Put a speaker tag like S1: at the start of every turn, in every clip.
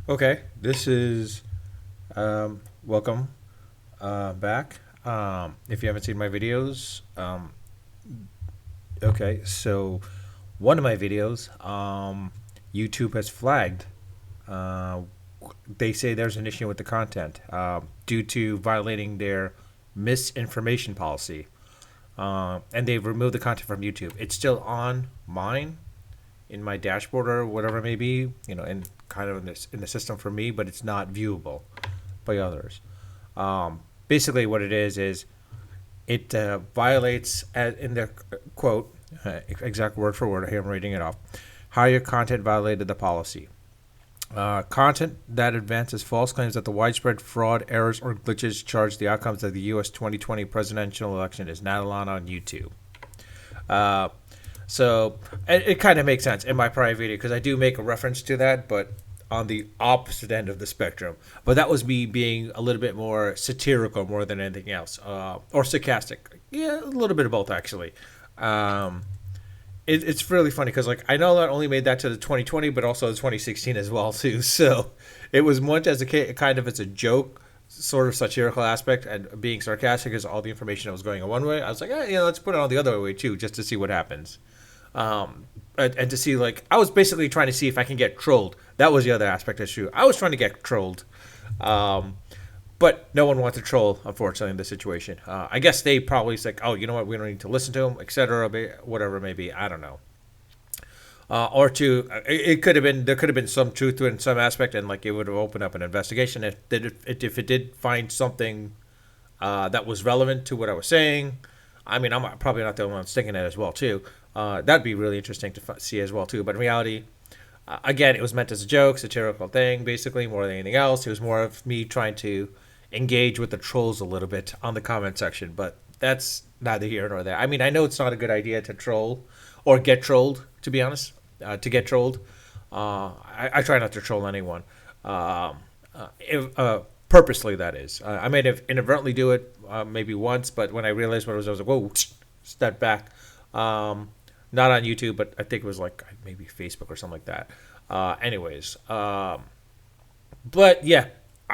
S1: Okay, this is welcome back. If you haven't seen my videos, okay, so one of my videos, YouTube has flagged. Uh, they say there's an issue with the content due to violating their misinformation policy, and they've removed the content from YouTube. It's still on mine in my dashboard or whatever it may be, in kind of in the system for me, but it's not viewable by others. Basically, what it is it violates, in their quote, exact word for word, here I'm reading it off, how your content violated the policy. Content that advances false claims that the widespread fraud, errors, or glitches charged the outcomes of the U.S. 2020 presidential election is not allowed on YouTube. Uh, so it kind of makes sense in my prior video because I do make a reference to that, but on the opposite end of the spectrum. But that was me being a little bit more satirical more than anything else, or sarcastic. Yeah, a little bit of both actually. Um, it's really funny because like I know that only made that to the 2020, but also the 2016 as well too. So it was much as a kind of as a joke, sort of satirical aspect, and being sarcastic because all the information that was going in one way. I was like, let's put it on the other way too, just to see what happens. And to see like I was basically trying to see if I can get trolled. That was the other aspect of true. I was trying to get trolled, um, but no one wanted to troll. Unfortunately, in this situation, I guess they probably like, oh, you know what, we don't need to listen to them, etc. Whatever it may be, I don't know. Or to it could have been there could have been some truth to it in some aspect, and like it would have opened up an investigation if it did find something that was relevant to what I was saying. I mean, I'm probably not the only one sticking it as well too. That'd be really interesting to see as well too. But in reality, again, it was meant as a joke, satirical thing, basically more than anything else. It was more of me trying to engage with the trolls a little bit on the comment section. But that's neither here nor there. I mean, I know it's not a good idea to troll or get trolled. To be honest, to get trolled, I try not to troll anyone. Purposely, that is. I may have inadvertently do it maybe once, but when I realized what it was, I was like, whoa, step back. Not on YouTube, but I think it was like maybe Facebook or something like that. Anyways, but yeah,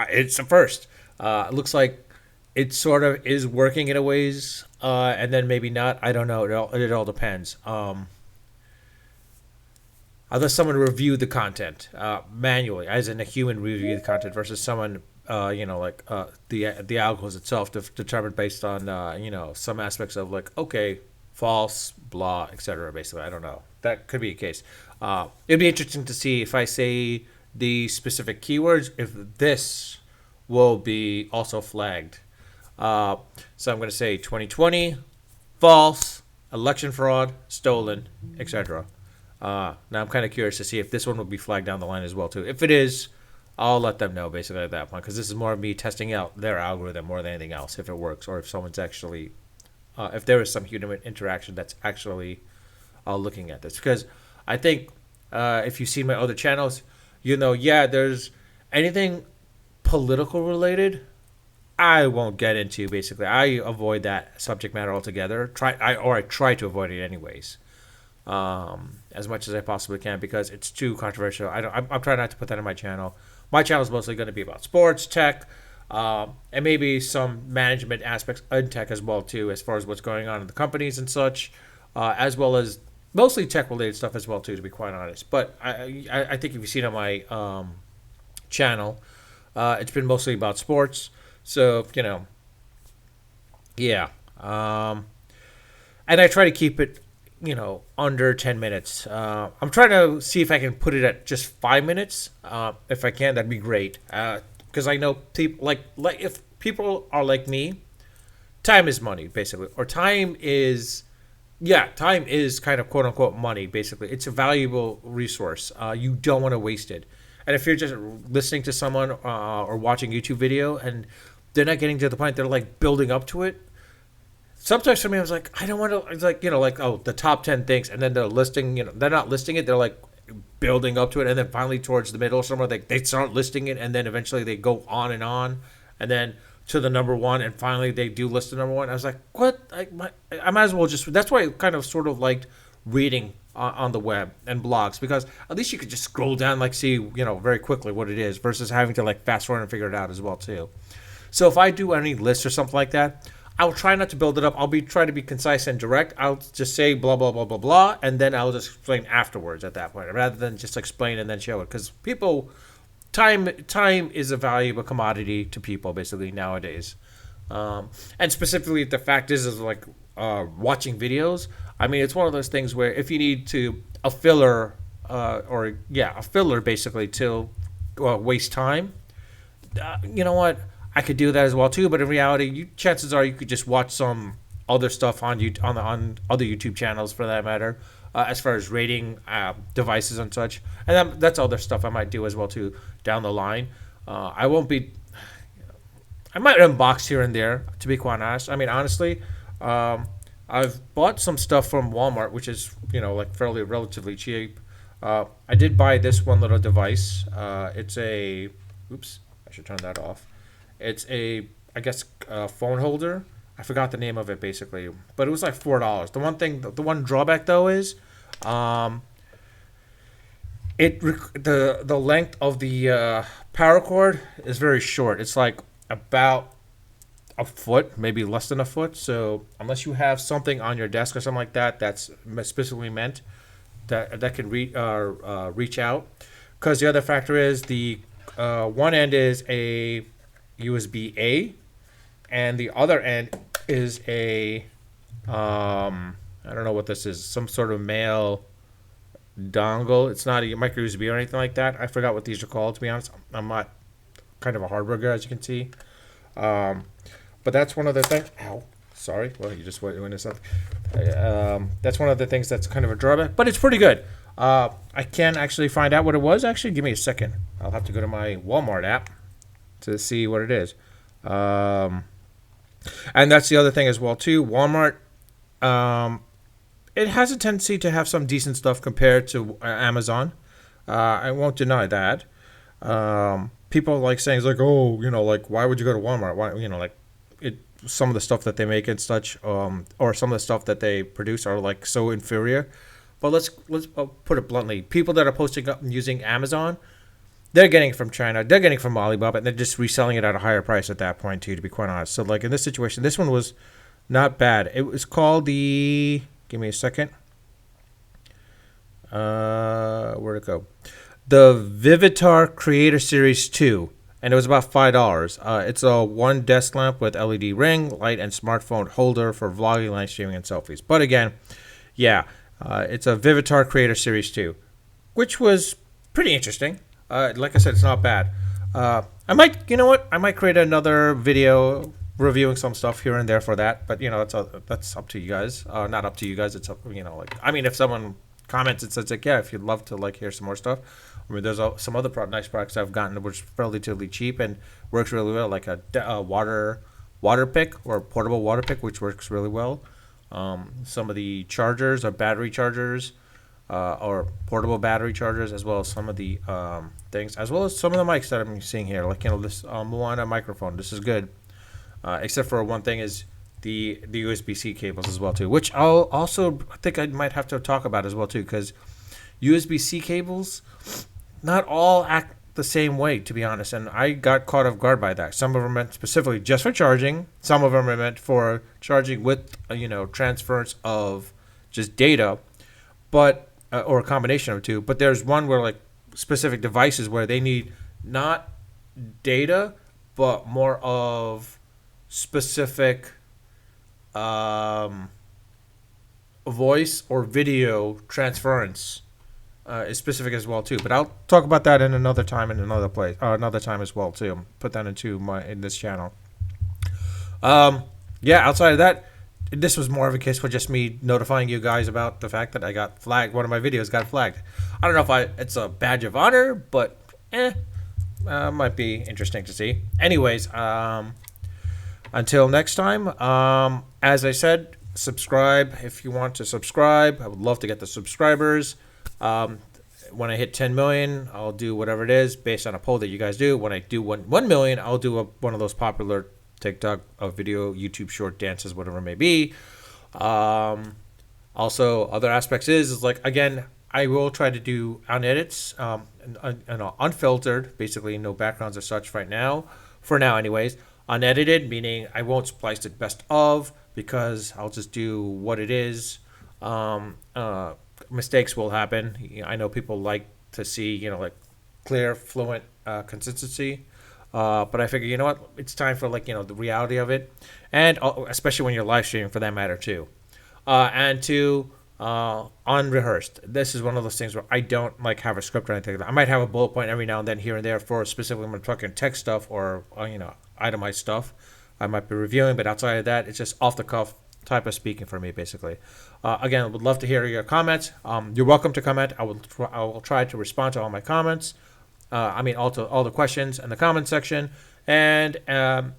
S1: it's a first. It looks like it sort of is working in a ways, and then maybe not. I don't know. It all depends. Unless someone reviewed the content manually, as in a human review the content versus someone, the algorithms itself determined based on some aspects of like okay, false, blah, etc. Basically, I don't know. That could be a case. It'd be interesting to see if I say the specific keywords, if this will be also flagged. So I'm going to say 2020, false, election fraud, stolen, etc. Now I'm kind of curious to see if this one will be flagged down the line as well too. If it is, I'll let them know basically at that point because this is more of me testing out their algorithm more than anything else if it works or if someone's actually if there is some human interaction that's actually looking at this. Because I think if you see my other channels, there's anything political related, I won't get into. Basically, I avoid that subject matter altogether. I try to avoid it anyways, as much as I possibly can because it's too controversial. I'm trying not to put that on my channel. My channel is mostly going to be about sports, tech, and maybe some management aspects in tech as well too, as far as what's going on in the companies and such, as well as mostly tech related stuff as well too, to be quite honest. But I think if you've seen on my channel, it's been mostly about sports. So yeah, and I try to keep it under 10 minutes. I'm trying to see if I can put it at just 5 minutes. If I can, that'd be great. Because I know people like if people are like me, time is money basically, or time is kind of quote unquote money basically. It's a valuable resource. You don't want to waste it. And if you're just listening to someone or watching YouTube video and they're not getting to the point, they're like building up to it. Sometimes for me, I was like, I don't want to. It's like the top 10 things, and then they're listing. They're not listing it. They're like building up to it, and then finally towards the middle, somewhere they start listing it, and then eventually they go on, and then to the number one, and finally they do list the number one. I was like, what? I might as well just. That's why I kind of sort of liked reading on the web and blogs, because at least you could just scroll down, like see, very quickly what it is versus having to like fast forward and figure it out as well too. So if I do any lists or something like that, I'll try not to build it up. I'll be try to be concise and direct. I'll just say blah blah blah blah blah, and then I'll just explain afterwards at that point, rather than just explain and then show it. Because people, time is a valuable commodity to people basically nowadays. And specifically, the fact is like watching videos. I mean, it's one of those things where if you need to a filler, a filler basically to waste time, you know what? I could do that as well too. But in reality, chances are you could just watch some other stuff on on other YouTube channels for that matter, as far as rating devices and such. And that's other stuff I might do as well too down the line. I won't be. I might unbox here and there, to be quite honest. I mean, honestly, I've bought some stuff from Walmart, which is like fairly relatively cheap. I did buy this one little device. It's a, oops, I should turn that off. It's a, I guess, phone holder. I forgot the name of it basically, but it was like $4. The one drawback though is, the length of the power cord is very short. It's like about a foot, maybe less than a foot. So unless you have something on your desk or something like that that's specifically meant that can reach out, because the other factor is the one end is a USB A, and the other end is a I don't know what this is, some sort of male dongle. It's not a micro USB or anything like that. I forgot what these are called, to be honest. I'm not kind of a hardware guy, as you can see. But that's one of the things. Ow, sorry. Well, you just went into something. That's one of the things that's kind of a drawback, but it's pretty good. I can actually find out what it was. Actually, give me a second. I'll have to go to my Walmart app to see what it is. And that's the other thing as well too. Walmart, it has a tendency to have some decent stuff compared to Amazon. I won't deny that. People like saying it's like, oh, like why would you go to Walmart? Why, like it. Some of the stuff that they make and such, or some of the stuff that they produce are like so inferior. But let's put it bluntly: people that are posting up and using Amazon, they're getting it from China, they're getting it from Alibaba, and they're just reselling it at a higher price at that point too. To be quite honest, so like in this situation, this one was not bad. It was called the. Give me a second. Where'd it go? The Vivitar Creator Series 2, and it was about $5. It's a one desk lamp with LED ring, light, and smartphone holder for vlogging, live streaming, and selfies. But again, yeah, it's a Vivitar Creator Series 2, which was pretty interesting. Like I said, it's not bad. I might create another video reviewing some stuff here and there for that, but that's up to you guys. Not up to you guys. It's up, if someone comments and says like, yeah, if you'd love to like hear some more stuff. I mean, there's some other nice products I've gotten which are relatively cheap and works really well, like a water pick or a portable water pick, which works really well. Some of the chargers are battery chargers, or portable battery chargers, as well as some of the things, as well as some of the mics that I'm seeing here, like this Moana microphone. This is good, except for one thing is the USB-C cables as well too, which I think I might have to talk about as well too, because USB-C cables, not all act the same way, to be honest, and I got caught off guard by that. Some of them are meant specifically just for charging. Some of them are meant for charging with transference of just data, but or a combination of two. But there's one where like specific devices where they need not data, but more of specific voice or video transference is specific as well too. But I'll talk about that in another time in another place, another time as well too. Put that in this channel. Outside of that, this was more of a case for just me notifying you guys about the fact that I got flagged. One of my videos got flagged. I don't know if it's a badge of honor, but might be interesting to see. Anyways, until next time, as I said, subscribe if you want to subscribe. I would love to get the subscribers. When I hit 10 million, I'll do whatever it is based on a poll that you guys do. When I do 1 million, I'll do one of those popular TikTok video, YouTube short dances, whatever it may be. Also, other aspects is like, again, I will try to do unedits, and unfiltered, basically no backgrounds or such right now, for now, anyways. Unedited, meaning I won't splice it best of because I'll just do what it is. Um, uh, Mistakes will happen. I know people like to see, like clear, fluent consistency. But I figure, you know what? It's time for, like, the reality of it, and especially when you're live streaming, for that matter too. And two, unrehearsed. This is one of those things where I don't like have a script or anything. I might have a bullet point every now and then here and there for specifically when I'm talking tech stuff or itemized stuff. I might be reviewing, but outside of that, it's just off the cuff type of speaking for me, basically. Again, I would love to hear your comments. You're welcome to comment. I will try to respond to all my comments. All the questions in the comment section. And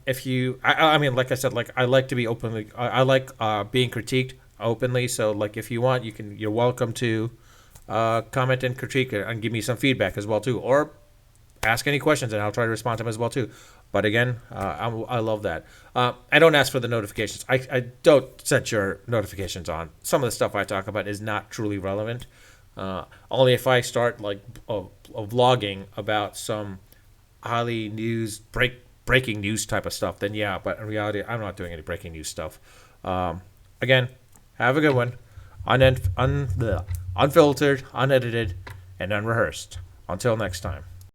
S1: if you, I mean, like I said, like I like to be openly. I like being critiqued openly. So, like, if you want, you're welcome to comment and critique and give me some feedback as well too, or ask any questions and I'll try to respond to them as well too. But again, I love that. I don't ask for the notifications. I don't set your notifications on. Some of the stuff I talk about is not truly relevant. Only if I start like vlogging about some highly breaking news type of stuff, then yeah. But in reality, I'm not doing any breaking news stuff. Again, have a good one. Unfiltered, unedited, and unrehearsed. Until next time.